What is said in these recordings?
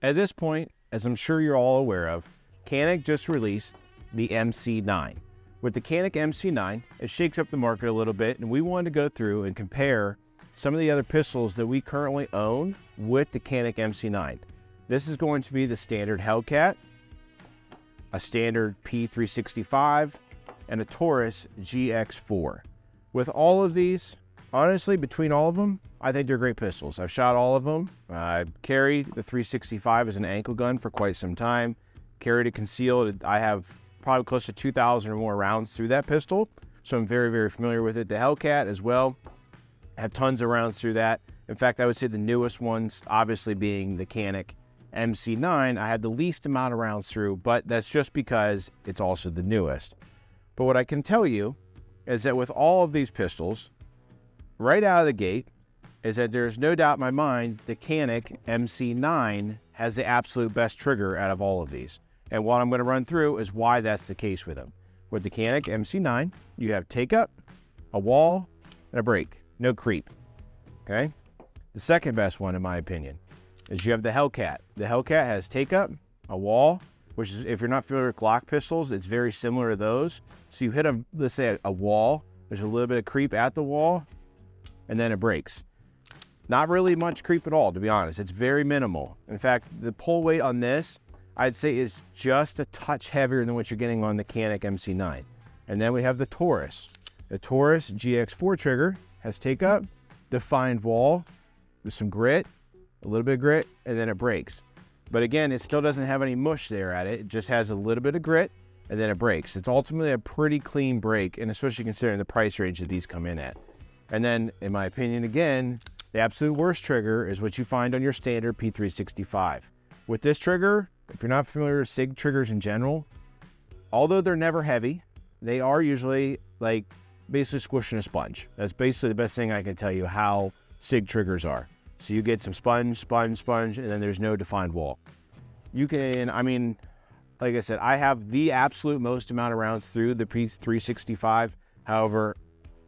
At this point, as I'm sure you're all aware of, Canik just released the MC9. With the Canik MC9, it shakes up the market a little bit, and we wanted to go through and compare some of the other pistols that we currently own with the Canik MC9. This is going to be the standard Hellcat, a standard P365, and a Taurus GX4. With all of these, honestly, between all of them, I think they're great pistols. I've shot all of them. I carried the 365 as an ankle gun for quite some time. Carried it concealed. I have probably close to 2,000 or more rounds through that pistol, so I'm very, very familiar with it. The Hellcat as well, I have tons of rounds through that. In fact, I would say the newest ones, obviously being the Canik MC9, I had the least amount of rounds through, but that's just because it's also the newest. But what I can tell you is that with all of these pistols, right out of the gate, is that there's no doubt in my mind the Canik MC9 has the absolute best trigger out of all of these. And what I'm going to run through is why that's the case with them. With the Canik MC9, you have take up, a wall, and a break. No creep. Okay? The second best one, in my opinion, is you have the Hellcat. The Hellcat has take up, a wall, which is, if you're not familiar with Glock pistols, it's very similar to those. So you hit a, let's say a wall, there's a little bit of creep at the wall, and then it breaks. Not really much creep at all, to be honest. It's very minimal. In fact, the pull weight on this, I'd say, is just a touch heavier than what you're getting on the Canik MC9. And then we have the Taurus. The Taurus GX4 trigger has take up, defined wall, with some grit, a little bit of grit, and then it breaks. But again, it still doesn't have any mush there at it. It just has a little bit of grit, and then it breaks. It's ultimately a pretty clean break, and especially considering the price range that these come in at. And then, in my opinion, again, the absolute worst trigger is what you find on your standard P365. With this trigger, if you're not familiar with SIG triggers in general, although they're never heavy, they are usually like basically squishing a sponge. That's basically the best thing I can tell you how SIG triggers are. So you get some sponge, sponge, sponge, and then there's no defined wall. You can, I mean, like I said, I have the absolute most amount of rounds through the P365. However,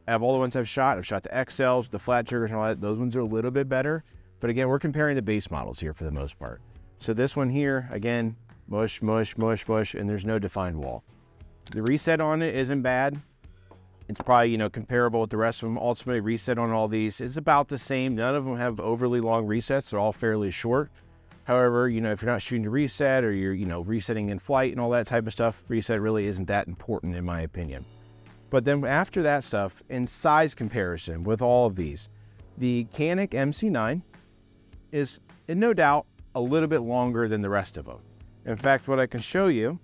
out of all the ones I've shot the XLs, the flat triggers and all that. Those ones are a little bit better. But again, we're comparing the base models here for the most part. So this one here, again, mush, mush, mush, mush, and there's no defined wall. The reset on it isn't bad. It's probably, comparable with the rest of them. Ultimately, reset on all these is about the same. None of them have overly long resets. They're all fairly short. However, if you're not shooting a reset or you're, resetting in flight and all that type of stuff, reset really isn't that important in my opinion. But then after that stuff, in size comparison with all of these, the Canik MC9 is, in no doubt, a little bit longer than the rest of them. In fact, what I can show you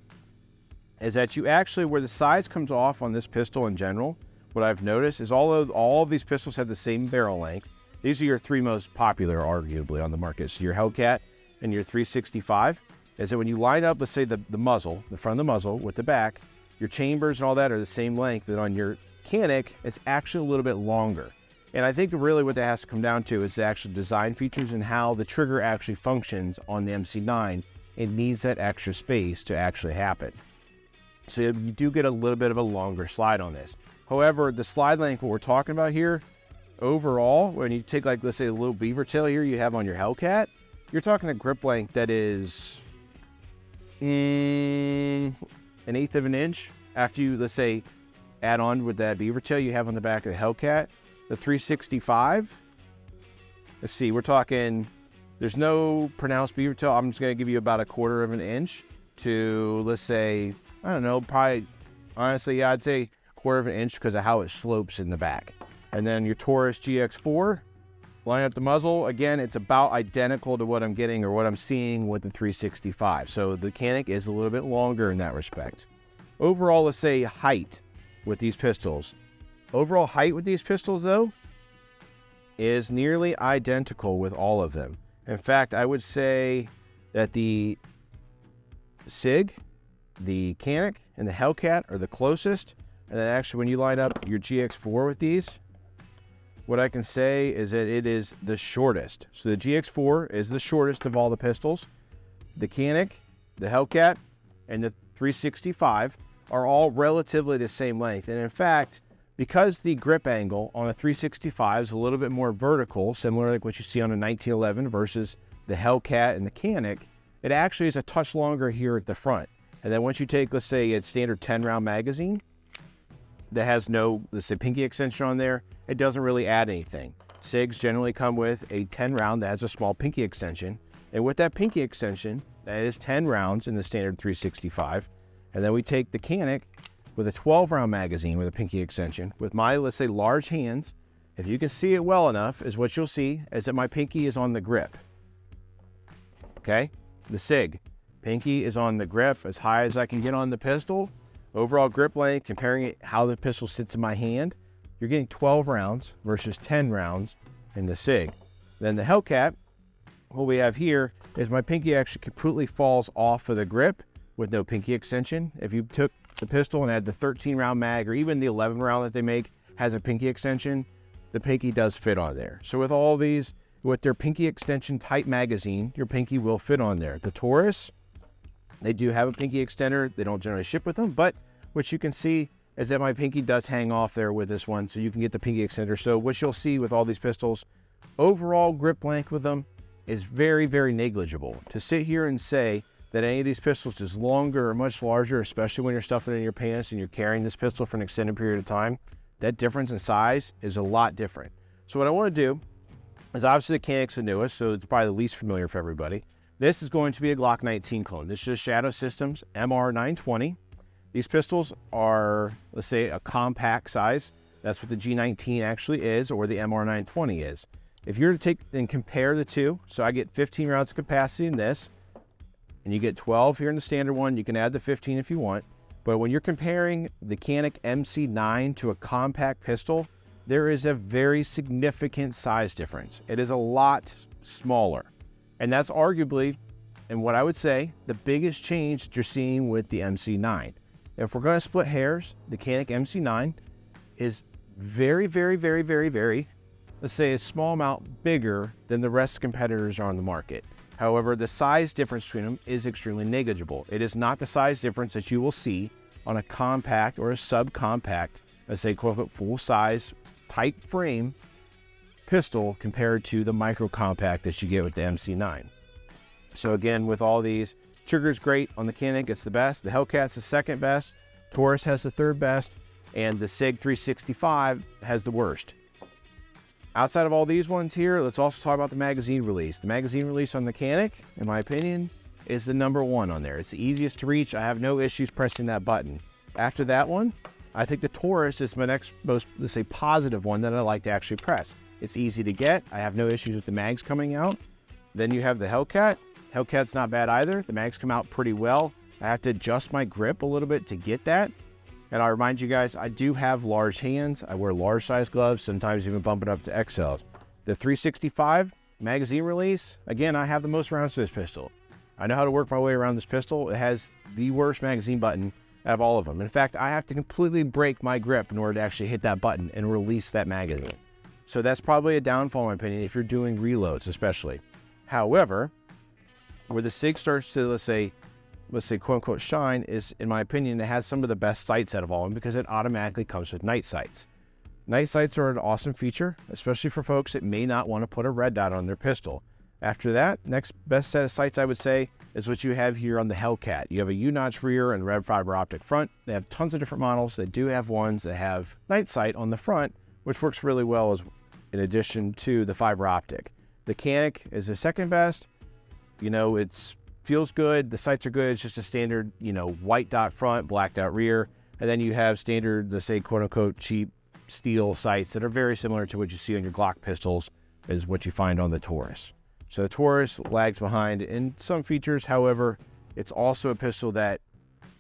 is that you actually, where the size comes off on this pistol in general, what I've noticed is although all of these pistols have the same barrel length, these are your three most popular, arguably, on the market. So your Hellcat and your 365, is that when you line up, let's say the muzzle, the front of the muzzle with the back, your chambers and all that are the same length, but on your Canik, it's actually a little bit longer. And I think really what that has to come down to is the actual design features and how the trigger actually functions on the MC9. It needs that extra space to actually happen. So you do get a little bit of a longer slide on this. However, the slide length, what we're talking about here, overall, when you take like, let's say a little beaver tail here you have on your Hellcat, you're talking a grip length that is an eighth of an inch after you, let's say, add on with that beaver tail you have on the back of the Hellcat. The 365, let's see, we're talking, there's no pronounced beaver tail. I'm just going to give you about a quarter of an inch to, let's say, I don't know, probably, honestly, yeah, I'd say quarter of an inch because of how it slopes in the back. And then your Taurus GX4, line up the muzzle, again, it's about identical to what I'm getting or what I'm seeing with the 365. So the Canik is a little bit longer in that respect. Overall, let's say height with these pistols. Overall height with these pistols, though, is nearly identical with all of them. In fact, I would say that the Sig, the Canik, and the Hellcat are the closest. And then actually when you line up your GX4 with these, what I can say is that it is the shortest. So the GX4 is the shortest of all the pistols. The Canik, the Hellcat, and the 365 are all relatively the same length. And in fact, because the grip angle on a 365 is a little bit more vertical, similar like what you see on a 1911 versus the Hellcat and the Canik, it actually is a touch longer here at the front. And then once you take, let's say, a standard 10-round magazine that has no, let's say, pinky extension on there, it doesn't really add anything. SIGs generally come with a 10-round that has a small pinky extension. And with that pinky extension, that is 10 rounds in the standard 365. And then we take the Canik with a 12-round magazine with a pinky extension. With my, let's say, large hands, if you can see it well enough, is what you'll see is that my pinky is on the grip. Okay? The SIG. Pinky is on the grip as high as I can get on the pistol. Overall grip length, comparing it how the pistol sits in my hand, you're getting 12 rounds versus 10 rounds in the SIG. Then the Hellcat, what we have here is my pinky actually completely falls off of the grip with no pinky extension. If you took the pistol and had the 13-round mag, or even the 11-round that they make has a pinky extension, the pinky does fit on there. So with all these, with their pinky extension type magazine, your pinky will fit on there. The Taurus, they do have a pinky extender. They don't generally ship with them, but what you can see is that my pinky does hang off there with this one, so you can get the pinky extender. So what you'll see with all these pistols, overall grip length with them is very, very negligible. To sit here and say that any of these pistols is longer or much larger, especially when you're stuffing it in your pants and you're carrying this pistol for an extended period of time, that difference in size is a lot different. So what I want to do is, obviously the Canik's the newest, so it's probably the least familiar for everybody. This is going to be a Glock 19 clone. This is Shadow Systems MR920. These pistols are, let's say, a compact size. That's what the G19 actually is, or the MR920 is. If you're to take and compare the two, so I get 15 rounds of capacity in this, and you get 12 here in the standard one. You can add the 15 if you want. But when you're comparing the Canik MC9 to a compact pistol, there is a very significant size difference. It is a lot smaller. And that's arguably, and what I would say, the biggest change that you're seeing with the MC9. If we're going to split hairs, the Canik MC9 is very, very, very, very, very, let's say, a small amount bigger than the rest of the competitors are on the market. However, the size difference between them is extremely negligible. It is not the size difference that you will see on a compact or a subcompact, let's say, quote-unquote, full-size type frame pistol compared to the micro compact that you get with the MC9. So again, with all these, trigger's great on the Canik, it's the best. The Hellcat's the second best. Taurus has the third best, and the Sig 365 has the worst. Outside of all these ones here, let's also talk about the magazine release. The magazine release on the Canik, in my opinion, is the #1 on there. It's the easiest to reach. I have no issues pressing that button. After that one, I think the Taurus is my next most, let's say, positive one that I like to actually press. It's easy to get. I have no issues with the mags coming out. Then you have the Hellcat. Hellcat's not bad either. The mags come out pretty well. I have to adjust my grip a little bit to get that. And I'll remind you guys, I do have large hands. I wear large size gloves, sometimes even bump it up to XLs. The 365 magazine release, again, I have the most rounds to this pistol. I know how to work my way around this pistol. It has the worst magazine button out of all of them. In fact, I have to completely break my grip in order to actually hit that button and release that magazine. So that's probably a downfall in my opinion if you're doing reloads especially. However, where the Sig starts to, let's say quote unquote shine is, in my opinion, it has some of the best sights out of all of them because it automatically comes with night sights. Night sights are an awesome feature, especially for folks that may not want to put a red dot on their pistol. After that, next best set of sights I would say is what you have here on the Hellcat. You have a U-notch rear and red fiber optic front. They have tons of different models. They do have ones that have night sight on the front, which works really well as in addition to the fiber optic. The Canik is the second best. You know, it's feels good. The sights are good. It's just a standard, you know, white dot front, black dot rear. And then you have standard, let's say, quote unquote, cheap steel sights that are very similar to what you see on your Glock pistols is what you find on the Taurus. So the Taurus lags behind in some features. However, it's also a pistol that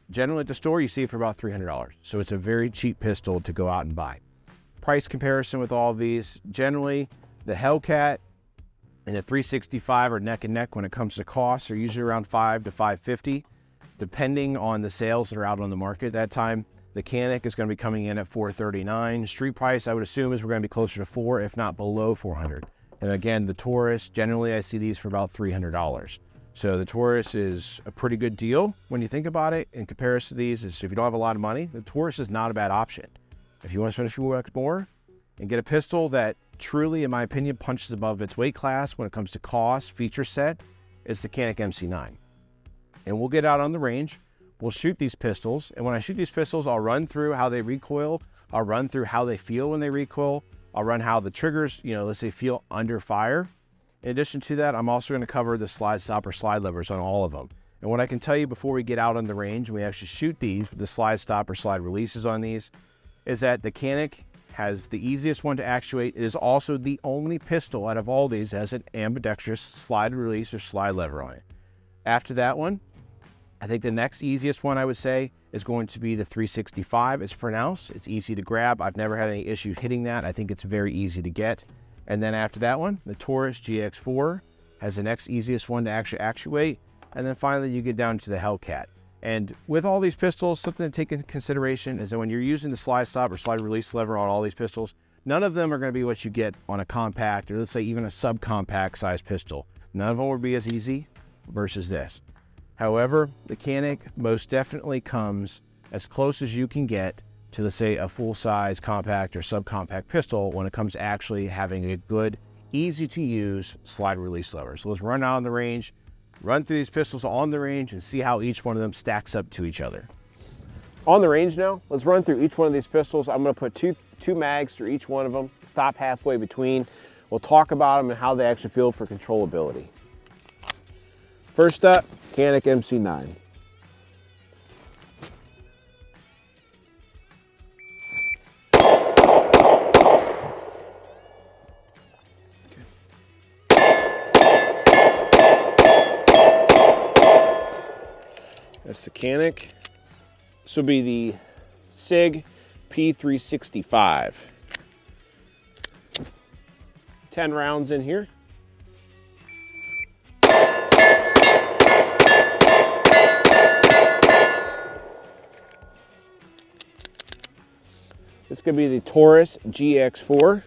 generally at the store you see it for about $300. So it's a very cheap pistol to go out and buy. Price comparison with all of these, generally the Hellcat and the 365 are neck and neck when it comes to costs. They're usually around $500 to $550, depending on the sales that are out on the market at that time. The Canik is going to be coming in at $439. Street price, I would assume, is we're going to be closer to $400, if not below $400. And again, the Taurus, generally I see these for about $300. So the Taurus is a pretty good deal when you think about it in comparison to these. So if you don't have a lot of money, the Taurus is not a bad option. If you want to spend a few bucks more and get a pistol that truly, in my opinion, punches above its weight class when it comes to cost, feature set, it's the Canik MC9. and we'll get out on the range. We'll shoot these pistols, and when I shoot these pistols, I'll run through how they recoil. I'll run through how they feel when they recoil. I'll run how the triggers, let's say, feel under fire. In addition to that, I'm also going to cover the slide stop or slide levers on all of them. And what I can tell you before we get out on the range and we actually shoot these, the slide stop or slide releases on these, is that the Canik has the easiest one to actuate. It is also the only pistol out of all these that has an ambidextrous slide release or slide lever on it. After that one, I think the next easiest one I would say is going to be the 365. It's pronounced, it's easy to grab. I've never had any issues hitting that. I think it's very easy to get. And then after that one, the Taurus GX4 has the next easiest one to actually actuate. And then finally you get down to the Hellcat. And with all these pistols, something to take into consideration is that when you're using the slide stop or slide release lever on all these pistols, none of them are going to be what you get on a compact, or let's say even a subcompact size pistol. None of them will be as easy versus this. However, the Canik most definitely comes as close as you can get to, let's say, a full-size compact or subcompact pistol when it comes to actually having a good, easy-to-use slide release lever. So let's run out on the range, run through these pistols on the range, and see how each one of them stacks up to each other. On the range now, let's run through each one of these pistols. I'm going to put two mags through each one of them, stop halfway between. We'll talk about them and how they actually feel for controllability. First up, Canik MC9. That's the Canik. This will be the Sig P365. 10 rounds in here. This could be the Taurus GX4.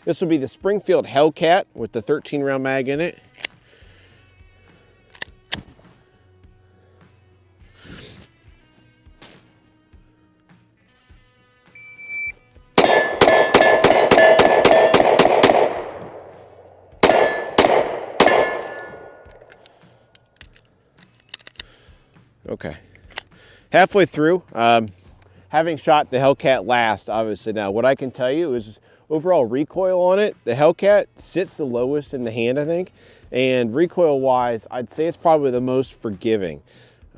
This will be the Springfield Hellcat with the 13 round mag in it. Okay, halfway through, having shot the Hellcat last, obviously now, what I can tell you is overall recoil on it, the Hellcat sits the lowest in the hand, I think, and recoil wise, I'd say it's probably the most forgiving.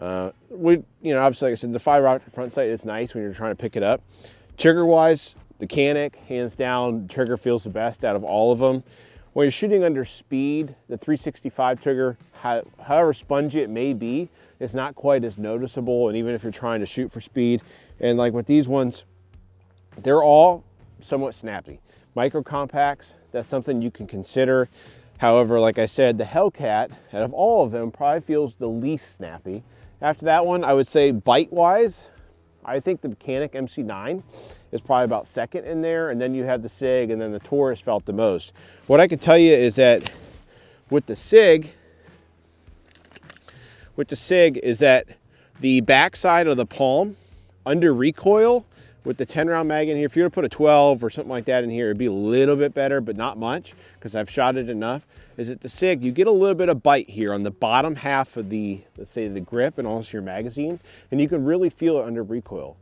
Obviously, like I said, the fiber optic front sight is nice when you're trying to pick it up. Trigger wise, the Canik, hands down, trigger feels the best out of all of them. When you're shooting under speed, the 365 trigger, however spongy it may be, it's not quite as noticeable. And even if you're trying to shoot for speed, and like with these ones, they're all somewhat snappy. Micro compacts, that's something you can consider. However, like I said, the Hellcat, out of all of them, probably feels the least snappy. After that one, I would say bite-wise, I think the Canik MC9 is probably about second in there, and then you have the Sig, and then the Taurus felt the most. What I can tell you is that with the Sig is that the backside of the palm under recoil with the 10 round mag in here, if you were to put a 12 or something like that in here, it'd be a little bit better, but not much because I've shot it enough. Is that the Sig, you get a little bit of bite here on the bottom half of the, let's say, the grip and also your magazine, and you can really feel it under recoil.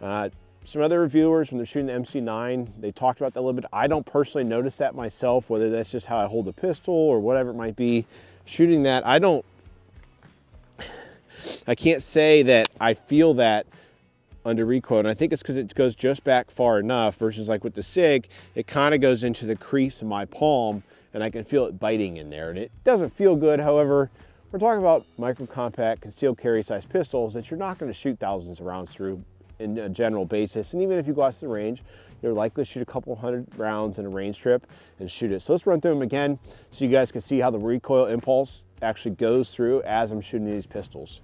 Some other reviewers, when they're shooting the MC9, they talked about that a little bit. I don't personally notice that myself, whether that's just how I hold the pistol or whatever it might be. Shooting that, I can't say that I feel that under recoil, and I think it's because it goes just back far enough versus like with the Sig, it kind of goes into the crease of my palm and I can feel it biting in there, and it doesn't feel good. However, we're talking about micro compact concealed carry size pistols that you're not going to shoot thousands of rounds through in a general basis, and even if you go out to the range, you're likely to shoot a couple hundred rounds in a range trip and shoot it. So let's run through them again so you guys can see how the recoil impulse actually goes through as I'm shooting these pistols.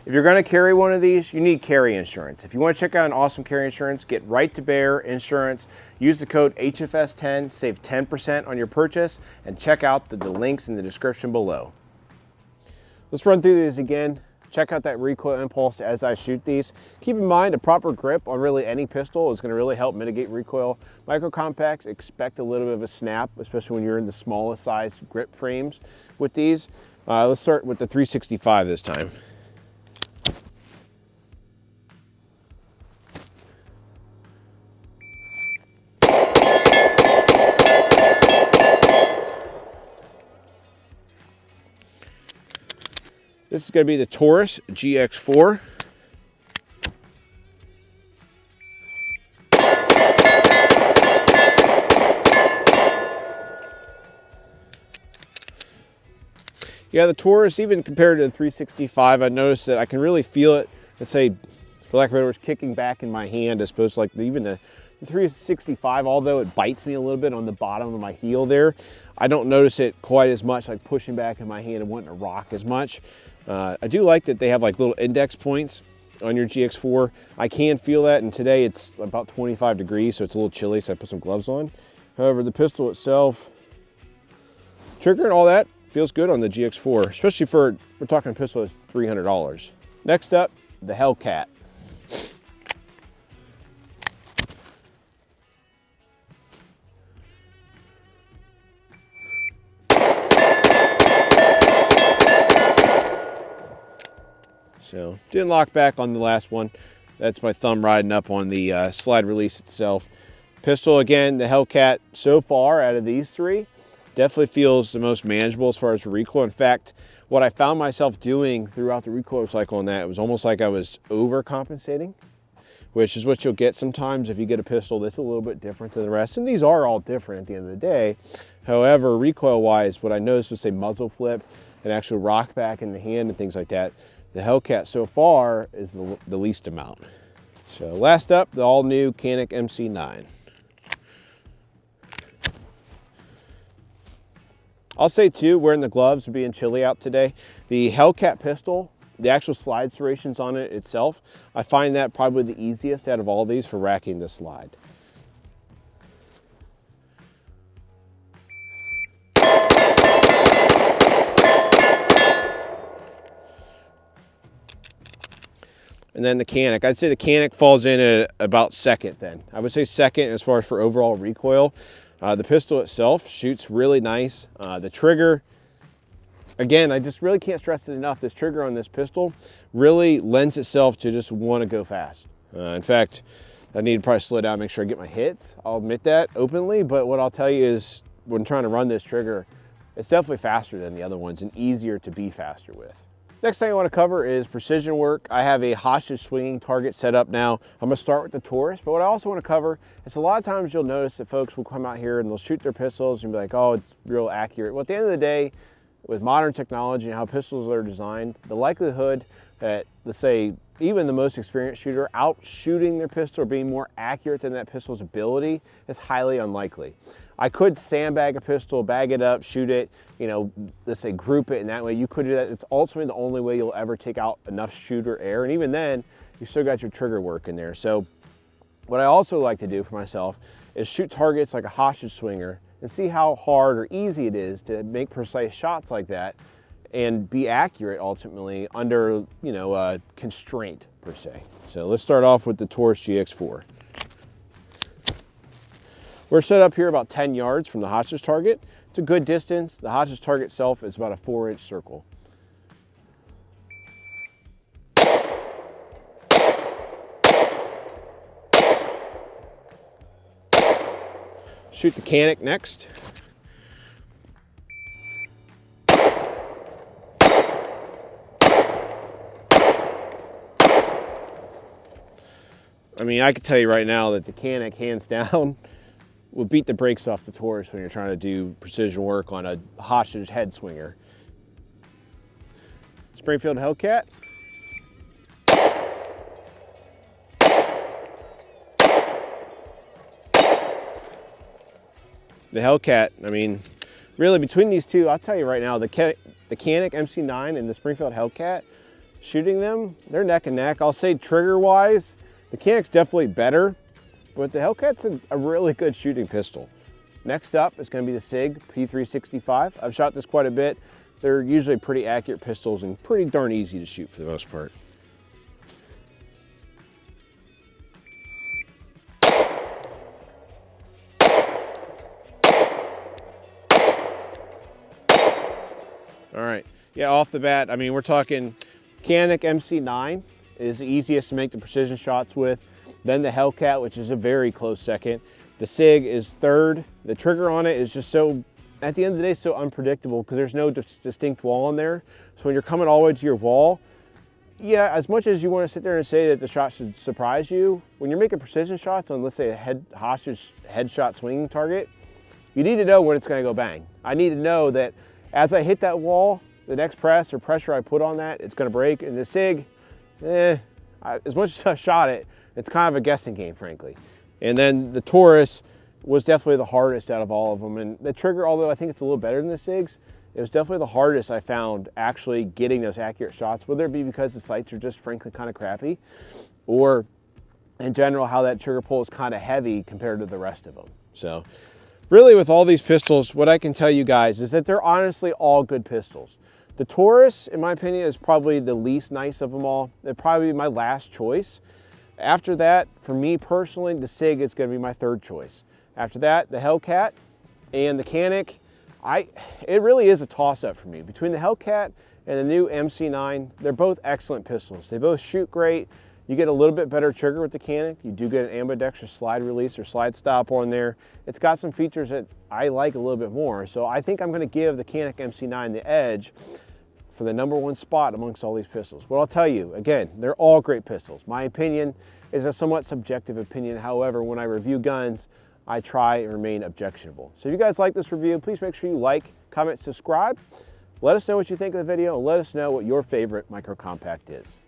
If you're going to carry one of these, you need carry insurance. If you want to check out an awesome carry insurance, get Right to Bear Insurance. Use the code HFS10, save 10% on your purchase, and check out the links in the description below. Let's run through these again. check out that recoil impulse as I shoot these. Keep in mind a proper grip on really any pistol is going to really help mitigate recoil. Micro compacts, expect a little bit of a snap, especially when you're in the smallest size grip frames with these. Let's start with the 365 this time. This is going to be the Taurus GX4. Yeah, the Taurus, even compared to the 365, I noticed that I can really feel it, let's say, for lack of a better words, kicking back in my hand as opposed to like even the 365, although it bites me a little bit on the bottom of my heel there, I don't notice it quite as much, like pushing back in my hand and wanting to rock as much. I do like that they have like little index points on your GX4. I can feel that, and today it's about 25 degrees, so it's a little chilly, so I put some gloves on. However, the pistol itself, trigger and all that, feels good on the GX4, especially for, we're talking a pistol that's $300. Next up, the Hellcat. So, didn't lock back on the last one. That's my thumb riding up on the slide release itself. Pistol, again, the Hellcat, so far out of these three, definitely feels the most manageable as far as recoil. In fact, what I found myself doing throughout the recoil cycle on that, it was almost like I was overcompensating, which is what you'll get sometimes if you get a pistol that's a little bit different than the rest. And these are all different at the end of the day. However, recoil-wise, what I noticed was, say, muzzle flip and actual rock back in the hand and things like that. The Hellcat so far is the least amount. So last up, the all-new Canik MC9. I'll say too, wearing the gloves and being chilly out today, the Hellcat pistol, the actual slide serrations on it itself, I find that probably the easiest out of all these for racking the slide. And then the Canik, I'd say the Canik falls in at about second then. I would say second as far as for overall recoil. The pistol itself shoots really nice. The trigger, again, I just really can't stress it enough. This trigger on this pistol really lends itself to just want to go fast. In fact, I need to probably slow down, make sure I get my hits. I'll admit that openly, but what I'll tell you is when trying to run this trigger, it's definitely faster than the other ones and easier to be faster with. Next thing I want to cover is precision work. I have a hostage swinging target set up now. I'm going to start with the Taurus, but what I also want to cover is a lot of times you'll notice that folks will come out here and they'll shoot their pistols and be like, oh, it's real accurate. Well, at the end of the day, with modern technology and how pistols are designed, the likelihood that, let's say, even the most experienced shooter out shooting their pistol or being more accurate than that pistol's ability is highly unlikely. I could sandbag a pistol, bag it up, shoot it, you know, let's say group it, and that way you could do that. It's ultimately the only way you'll ever take out enough shooter air, and even then, you still got your trigger work in there. So what I also like to do for myself is shoot targets like a hostage swinger and see how hard or easy it is to make precise shots like that and be accurate ultimately under, you know, constraint per se. So let's start off with the Taurus GX4. We're set up here about 10 yards from the hostage target. It's a good distance. The hostage target itself is about a 4-inch circle. Shoot the Canik next. I mean, I can tell you right now that the Canik, hands down, will beat the brakes off the Taurus when you're trying to do precision work on a hostage head swinger. Springfield Hellcat. The Hellcat, I mean, really between these two, I'll tell you right now, the Canik MC9 and the Springfield Hellcat, shooting them, they're neck and neck. I'll say trigger-wise, the Canik's definitely better, but the Hellcat's a really good shooting pistol. Next up is going to be the Sig P365. I've shot this quite a bit. they're usually pretty accurate pistols and pretty darn easy to shoot for the most part. All right, yeah, off the bat, I mean, we're talking Canik MC9 is the easiest to make the precision shots with. Then the Hellcat, which is a very close second. The Sig is third. The trigger on it is just so, at the end of the day, so unpredictable because there's no distinct wall in there. So when you're coming all the way to your wall, yeah, as much as you want to sit there and say that the shot should surprise you, when you're making precision shots on, let's say, a hostage headshot swinging target, you need to know when it's going to go bang. I need to know that as I hit that wall, the next press or pressure I put on that, it's going to break. And the Sig, as much as I shot it, it's kind of a guessing game, frankly. And then the Taurus was definitely the hardest out of all of them. And the trigger, although I think it's a little better than the Sigs, it was definitely the hardest I found actually getting those accurate shots, whether it be because the sights are just frankly kind of crappy, or in general how that trigger pull is kind of heavy compared to the rest of them. So really with all these pistols, what I can tell you guys is that they're honestly all good pistols. The Taurus, in my opinion, is probably the least nice of them all. It'd probably be my last choice. After that, for me personally, the Sig is going to be my third choice. After that, the Hellcat and the Canik. It really is a toss-up for me. Between the Hellcat and the new MC9, they're both excellent pistols. They both shoot great. You get a little bit better trigger with the Canik. You do get an ambidextrous slide release or slide stop on there. It's got some features that I like a little bit more. So I think I'm going to give the Canik MC9 the edge for the #1 spot amongst all these pistols. But I'll tell you, again, they're all great pistols. My opinion is a somewhat subjective opinion. However, when I review guns, I try and remain objectionable. So if you guys like this review, please make sure you like, comment, subscribe. Let us know what you think of the video, and let us know what your favorite micro compact is.